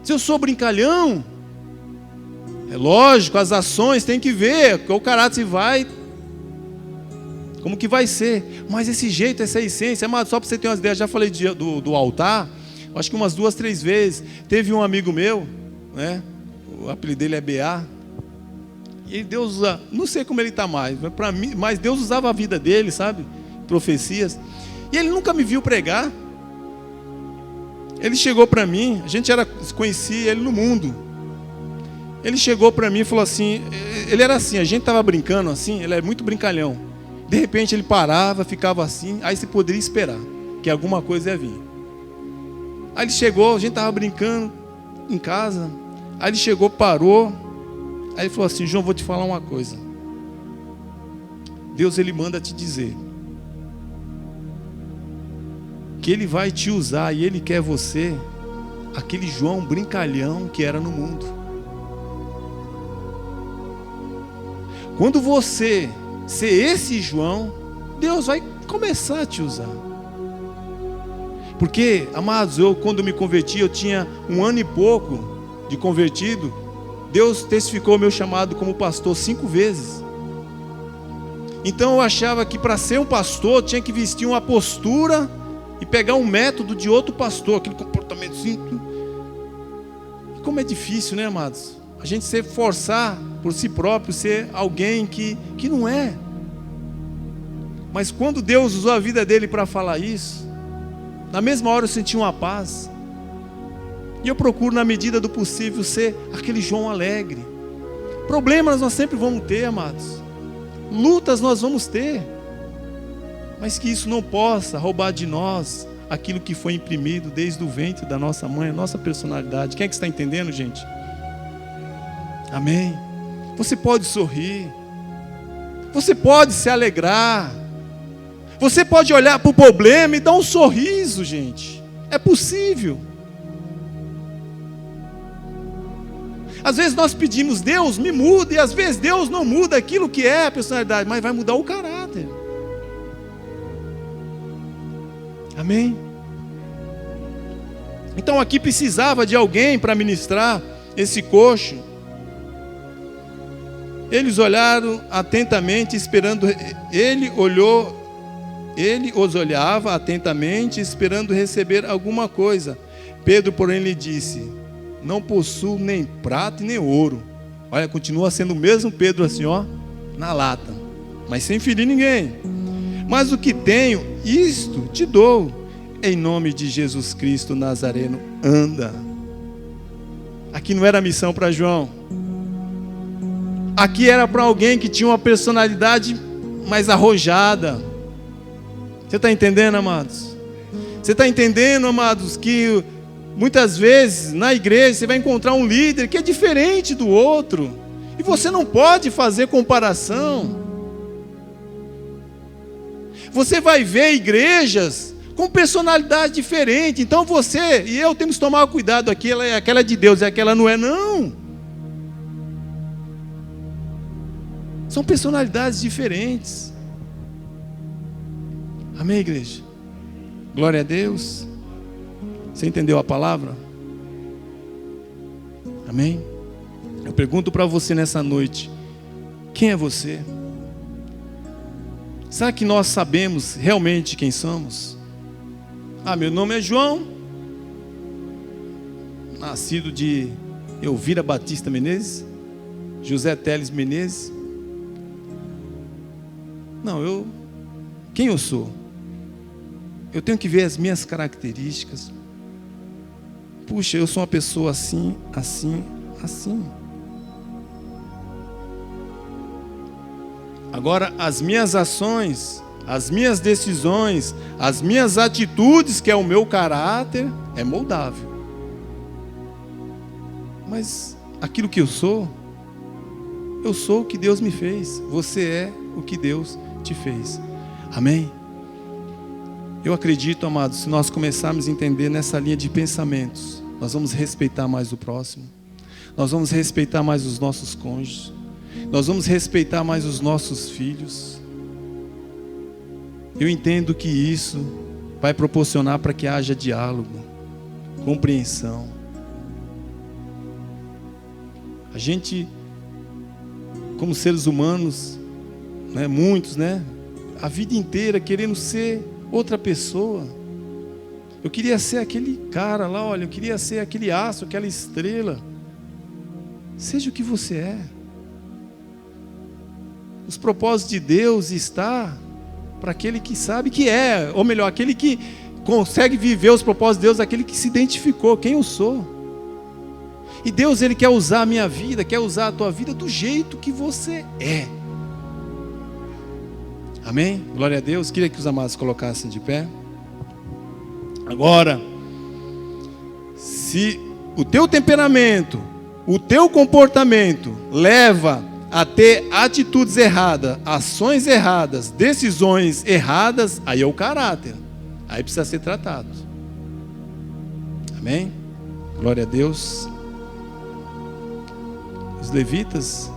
[SPEAKER 1] Se eu sou brincalhão, é lógico, as ações tem que ver, porque o caráter vai, como que vai ser. Mas esse jeito, essa essência, amado, só para você ter umas ideias, já falei do altar, acho que umas 2, 3 vezes. Teve um amigo meu, né? O apelido dele é BA. E Deus usa, não sei como ele está mais, mas Deus usava a vida dele, sabe? Profecias. E ele nunca me viu pregar. Ele chegou para mim, a gente conhecia ele no mundo. Ele chegou para mim e falou assim, ele era assim, a gente estava brincando assim, ele é muito brincalhão. De repente ele parava, ficava assim, aí você poderia esperar que alguma coisa ia vir. Aí ele chegou, a gente estava brincando em casa, aí ele chegou, parou, aí ele falou assim, João, vou te falar uma coisa. Deus, ele manda te dizer que ele vai te usar e ele quer você, aquele João brincalhão que era no mundo. Quando você ser esse João, Deus vai começar a te usar. Porque, amados, quando me converti, eu tinha 1 ano e pouco de convertido. Deus testificou meu chamado como pastor 5 vezes. Então eu achava que para ser um pastor tinha que vestir uma postura e pegar um método de outro pastor, aquele comportamento simples. E como é difícil, né, amados? A gente se forçar por si próprio, ser alguém que não é. Mas quando Deus usou a vida dele para falar isso, na mesma hora eu senti uma paz. E eu procuro, na medida do possível, ser aquele João alegre. Problemas nós sempre vamos ter, amados. Lutas nós vamos ter. Mas que isso não possa roubar de nós aquilo que foi imprimido desde o ventre da nossa mãe, a nossa personalidade. Quem é que está entendendo, gente? Amém? Você pode sorrir. Você pode se alegrar. Você pode olhar para o problema e dar um sorriso, gente. É possível. Às vezes nós pedimos, Deus me muda, e às vezes Deus não muda aquilo que é a personalidade, mas vai mudar o caráter. Amém? Então aqui precisava de alguém para ministrar esse coxo. Eles olharam atentamente, esperando. Ele os olhava atentamente, esperando receber alguma coisa. Pedro, porém, lhe disse: não possuo nem prata e nem ouro. Olha, continua sendo o mesmo Pedro assim, ó, na lata, mas sem ferir ninguém. Mas o que tenho, isto te dou. Em nome de Jesus Cristo Nazareno, anda. Aqui não era missão para João. Aqui era para alguém que tinha uma personalidade mais arrojada. Você está entendendo, amados? Você está entendendo, amados, que muitas vezes na igreja você vai encontrar um líder que é diferente do outro. E você não pode fazer comparação. Você vai ver igrejas com personalidade diferente. Então você e eu temos que tomar cuidado. Aquela é de Deus e aquela não é, não. São personalidades diferentes. Amém, igreja? Glória a Deus. Você entendeu a palavra? Amém? Eu pergunto para você nessa noite: quem é você? Será que nós sabemos realmente quem somos? Meu nome é João, nascido de Elvira Batista Menezes, José Teles Menezes. Não, quem eu sou? Eu tenho que ver as minhas características. Puxa, eu sou uma pessoa assim, assim, assim. Agora, as minhas ações, as minhas decisões, as minhas atitudes, que é o meu caráter, é moldável. Mas aquilo que eu sou o que Deus me fez. Você é o que Deus te fez. Amém? Eu acredito, amados, se nós começarmos a entender nessa linha de pensamentos, nós vamos respeitar mais o próximo, nós vamos respeitar mais os nossos cônjuges, nós vamos respeitar mais os nossos filhos. Eu entendo que isso vai proporcionar para que haja diálogo, compreensão. A gente, como seres humanos, né, muitos, né, a vida inteira querendo ser outra pessoa. Eu queria ser aquele cara lá, olha, eu queria ser aquele astro, aquela estrela. Seja o que você é. Os propósitos de Deus está para aquele que sabe que é, ou melhor, aquele que consegue viver os propósitos de Deus aquele que se identificou, quem eu sou. E Deus, Ele quer usar a minha vida, quer usar a tua vida do jeito que você é. Amém? Glória a Deus. Queria que os amados colocassem de pé. Agora, se o teu temperamento, o teu comportamento leva a ter atitudes erradas, ações erradas, decisões erradas, aí é o caráter. Aí precisa ser tratado. Amém? Glória a Deus. Os levitas.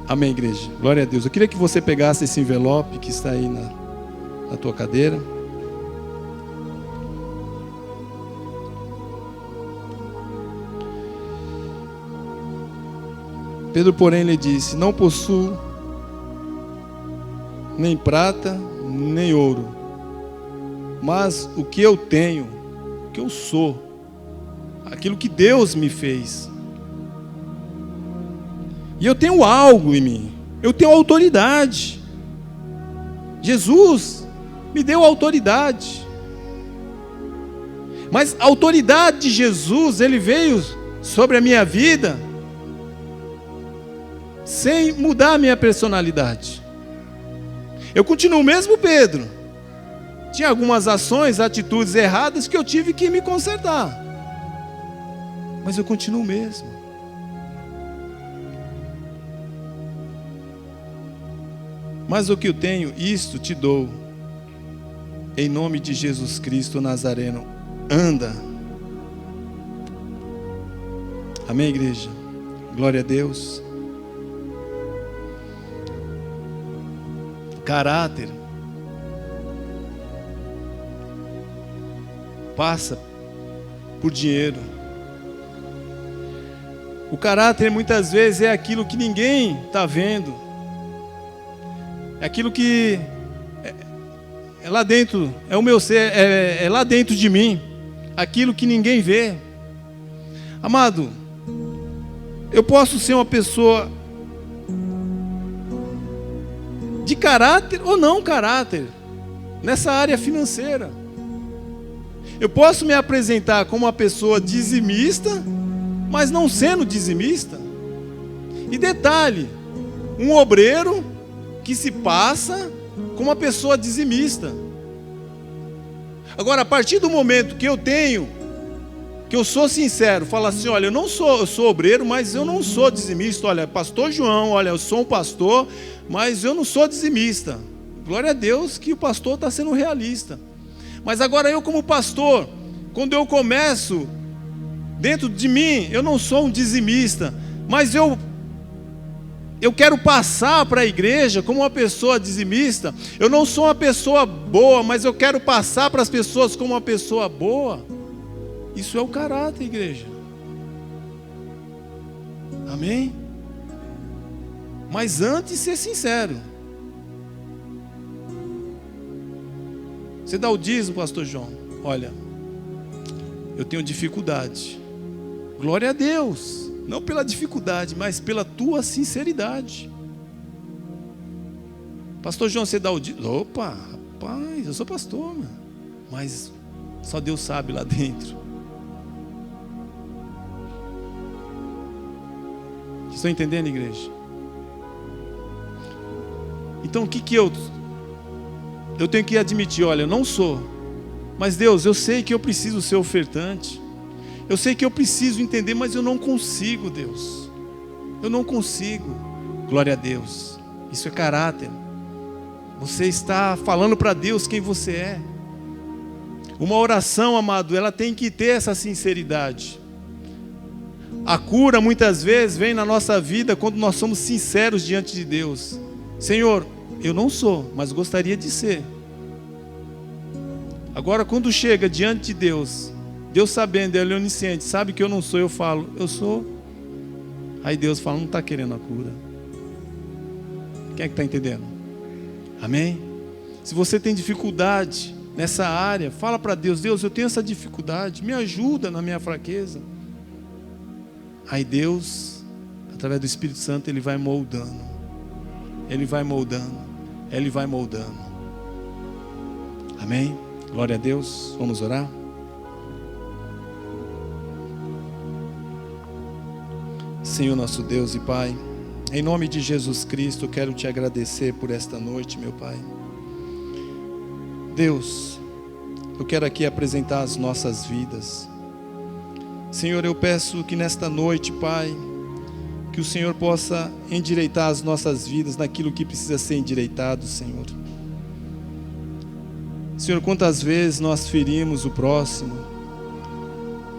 [SPEAKER 1] Amém, igreja. Glória a Deus. Eu queria que você pegasse esse envelope que está aí na tua cadeira. Pedro, porém, lhe disse: não possuo nem prata, nem ouro, mas o que eu tenho, o que eu sou, aquilo que Deus me fez. E eu tenho algo em mim, eu tenho autoridade. Jesus me deu autoridade. Mas a autoridade de Jesus, Ele veio sobre a minha vida sem mudar a minha personalidade. Eu continuo o mesmo Pedro. Tinha algumas ações, atitudes erradas que eu tive que me consertar. Mas eu continuo o mesmo. Mas o que eu tenho, isto te dou. Em nome de Jesus Cristo Nazareno, anda. Amém, igreja? Glória a Deus. Caráter passa por dinheiro. O caráter muitas vezes é aquilo que ninguém está vendo. É aquilo que é lá dentro, é o meu ser, é lá dentro de mim. Aquilo que ninguém vê. Amado, eu posso ser uma pessoa de caráter ou não caráter, nessa área financeira. Eu posso me apresentar como uma pessoa dizimista, mas não sendo dizimista. E detalhe, um obreiro que se passa como uma pessoa dizimista. Agora, a partir do momento que eu sou sincero, falo assim: olha, eu sou obreiro, mas eu não sou dizimista. Olha, pastor João, olha, eu sou um pastor, mas eu não sou dizimista. Glória a Deus que o pastor está sendo realista. Mas agora eu, como pastor, quando eu começo, dentro de mim, eu não sou um dizimista, mas eu quero passar para a igreja como uma pessoa dizimista. Eu não sou uma pessoa boa, mas eu quero passar para as pessoas como uma pessoa boa. Isso é o caráter, igreja. Amém? Mas antes, ser sincero. Você dá o dízimo, pastor João? Olha, eu tenho dificuldade. Glória a Deus. Não pela dificuldade, mas pela tua sinceridade. Pastor João, você dá o dízimo? Opa, rapaz, eu sou pastor, mano. Mas só Deus sabe lá dentro. Vocês estão entendendo, igreja? Então o que eu tenho que admitir? Olha, eu não sou. Mas Deus, eu sei que eu preciso ser ofertante. Eu sei que eu preciso entender, mas eu não consigo, Deus. Eu não consigo. Glória a Deus. Isso é caráter. Você está falando para Deus quem você é. Uma oração, amado, ela tem que ter essa sinceridade. A cura muitas vezes vem na nossa vida quando nós somos sinceros diante de Deus. Senhor, eu não sou, mas gostaria de ser. Agora, quando chega diante de Deus, Deus sabendo, Ele é onisciente, sabe que eu não sou, eu falo, eu sou. Aí Deus fala, não está querendo a cura. Quem é que está entendendo? Amém? Se você tem dificuldade nessa área, fala para Deus, Deus, eu tenho essa dificuldade, me ajuda na minha fraqueza. Aí Deus, através do Espírito Santo, Ele vai moldando. Ele vai moldando, Ele vai moldando. Amém? Glória a Deus. Vamos orar? Senhor nosso Deus e Pai, em nome de Jesus Cristo, quero te agradecer por esta noite, meu Pai. Deus, eu quero aqui apresentar as nossas vidas. Senhor, eu peço que nesta noite, Pai, que o Senhor possa endireitar as nossas vidas naquilo que precisa ser endireitado, Senhor. Senhor, quantas vezes nós ferimos o próximo?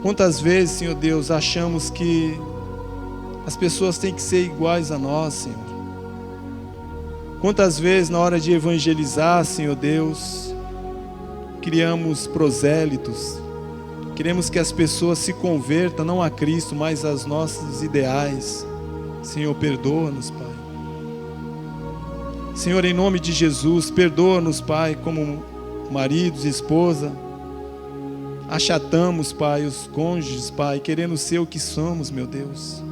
[SPEAKER 1] Quantas vezes, Senhor Deus, achamos que as pessoas têm que ser iguais a nós, Senhor? Quantas vezes na hora de evangelizar, Senhor Deus, criamos prosélitos, queremos que as pessoas se convertam não a Cristo, mas aos nossos ideais. Senhor, perdoa-nos, Pai. Senhor, em nome de Jesus, perdoa-nos, Pai, como maridos, esposa, achatamos, Pai, os cônjuges, Pai, querendo ser o que somos, meu Deus.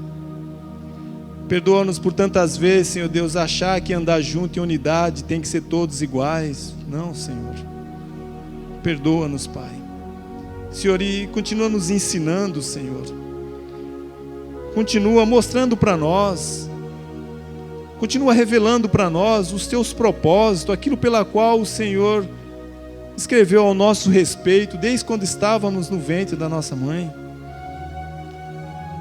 [SPEAKER 1] Perdoa-nos por tantas vezes, Senhor Deus, achar que andar junto em unidade tem que ser todos iguais. Não, Senhor. Perdoa-nos, Pai. Senhor, e continua nos ensinando, Senhor. Continua mostrando para nós, continua revelando para nós os teus propósitos, aquilo pela qual o Senhor escreveu ao nosso respeito, desde quando estávamos no ventre da nossa mãe.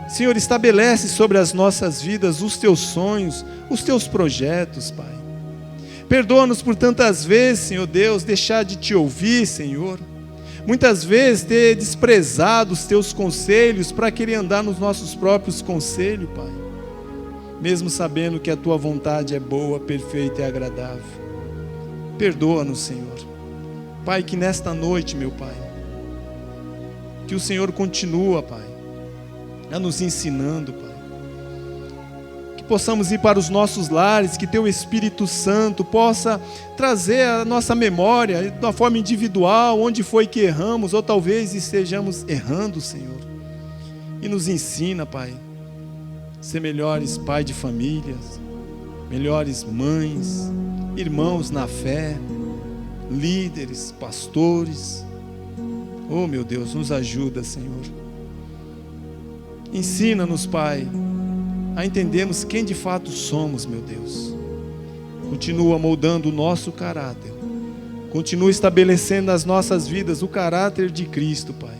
[SPEAKER 1] Senhor, estabelece sobre as nossas vidas os teus sonhos, os teus projetos, Pai. Perdoa-nos por tantas vezes, Senhor Deus, deixar de te ouvir, Senhor. Muitas vezes ter desprezado os teus conselhos para querer andar nos nossos próprios conselhos, Pai. Mesmo sabendo que a tua vontade é boa, perfeita e agradável. Perdoa-nos, Senhor. Pai, que nesta noite, meu Pai, que o Senhor continua, Pai, a nos ensinando, Pai. Que possamos ir para os nossos lares, que teu Espírito Santo possa trazer a nossa memória, de uma forma individual, onde foi que erramos, ou talvez estejamos errando, Senhor. E nos ensina, Pai, ser melhores pai de famílias, melhores mães, irmãos na fé, líderes, pastores. Oh, meu Deus, nos ajuda, Senhor. Ensina-nos, Pai, a entendermos quem de fato somos, meu Deus. Continua moldando o nosso caráter. Continua estabelecendo nas nossas vidas o caráter de Cristo, Pai.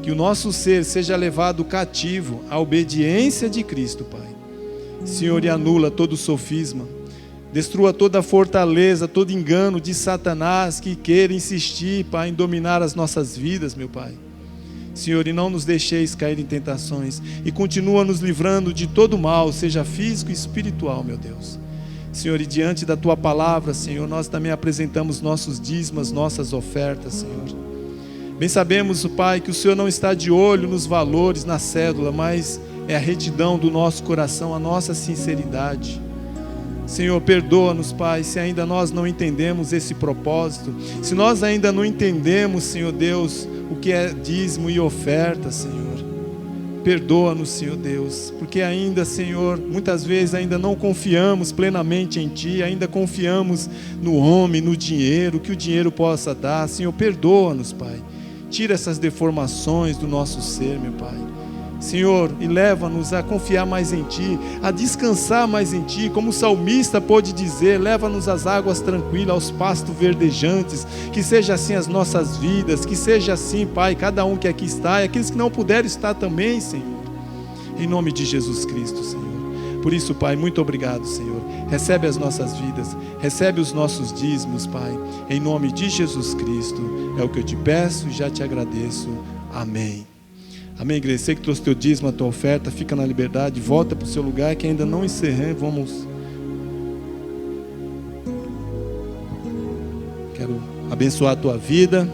[SPEAKER 1] Que o nosso ser seja levado cativo à obediência de Cristo, Pai. Senhor, e anula todo sofisma. Destrua toda fortaleza, todo engano de Satanás que queira insistir, Pai, em dominar as nossas vidas, meu Pai. Senhor, e não nos deixeis cair em tentações, e continua nos livrando de todo mal, seja físico e espiritual, meu Deus. Senhor, e diante da Tua palavra, Senhor, nós também apresentamos nossos dízimos, nossas ofertas, Senhor. Bem sabemos, Pai, que o Senhor não está de olho nos valores, na cédula, mas é a retidão do nosso coração, a nossa sinceridade. Senhor, perdoa-nos, Pai, se ainda nós não entendemos esse propósito, se nós ainda não entendemos, Senhor Deus, o que é dízimo e oferta, Senhor. Perdoa-nos, Senhor Deus, porque ainda, Senhor, muitas vezes ainda não confiamos plenamente em Ti, ainda confiamos no homem, no dinheiro, que o dinheiro possa dar. Senhor, perdoa-nos, Pai. Tira essas deformações do nosso ser, meu Pai. Senhor, e leva-nos a confiar mais em Ti, a descansar mais em Ti, como o salmista pôde dizer, leva-nos às águas tranquilas, aos pastos verdejantes, que seja assim as nossas vidas, que seja assim, Pai, cada um que aqui está, e aqueles que não puderam estar também, Senhor, em nome de Jesus Cristo, Senhor. Por isso, Pai, muito obrigado, Senhor. Recebe as nossas vidas, recebe os nossos dízimos, Pai, em nome de Jesus Cristo, é o que eu te peço e já te agradeço. Amém. Amém, igreja. Você que trouxe teu dízimo, a tua oferta, fica na liberdade, volta para o seu lugar que ainda não encerrei. Quero abençoar a tua vida.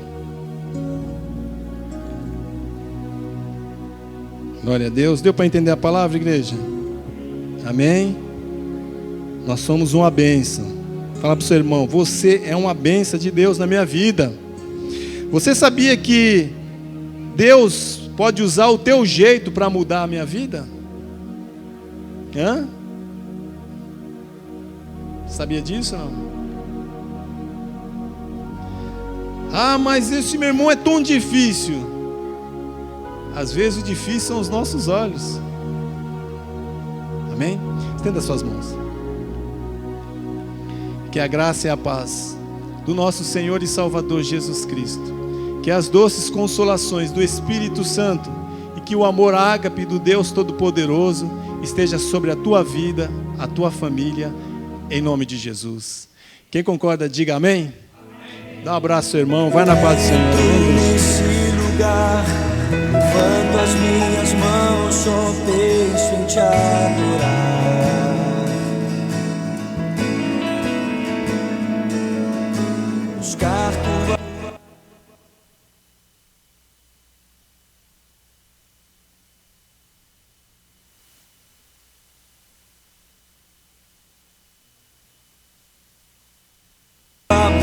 [SPEAKER 1] Glória a Deus. Deu para entender a palavra, igreja? Amém? Nós somos uma bênção. Fala para o seu irmão, você é uma bênção de Deus na minha vida. Você sabia que Deus pode usar o teu jeito para mudar a minha vida? Sabia disso, não? Ah, mas esse meu irmão é tão difícil. Às vezes o difícil são os nossos olhos. Amém? Estenda suas mãos. Que a graça e a paz do nosso Senhor e Salvador Jesus Cristo, que as doces consolações do Espírito Santo e que o amor ágape do Deus Todo-Poderoso esteja sobre a tua vida, a tua família, em nome de Jesus. Quem concorda, diga amém. Dá um abraço, irmão. Vai na paz do Senhor.
[SPEAKER 2] Nesse lugar, levanto as minhas mãos, só penso em te adorar. Buscar tua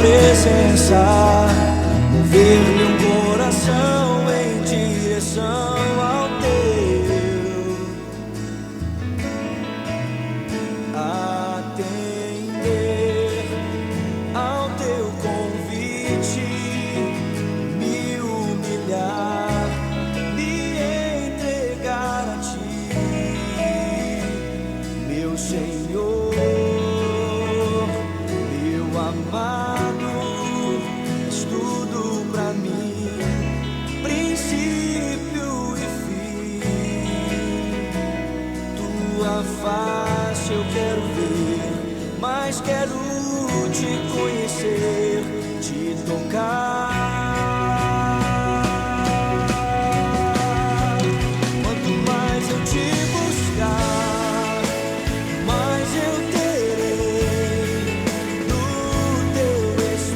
[SPEAKER 2] presença, mover meu coração em direção ao teu, atender ao teu convite, me humilhar, me entregar a ti, meu Senhor, meu amado. Face eu quero ver, mas quero te conhecer, te tocar.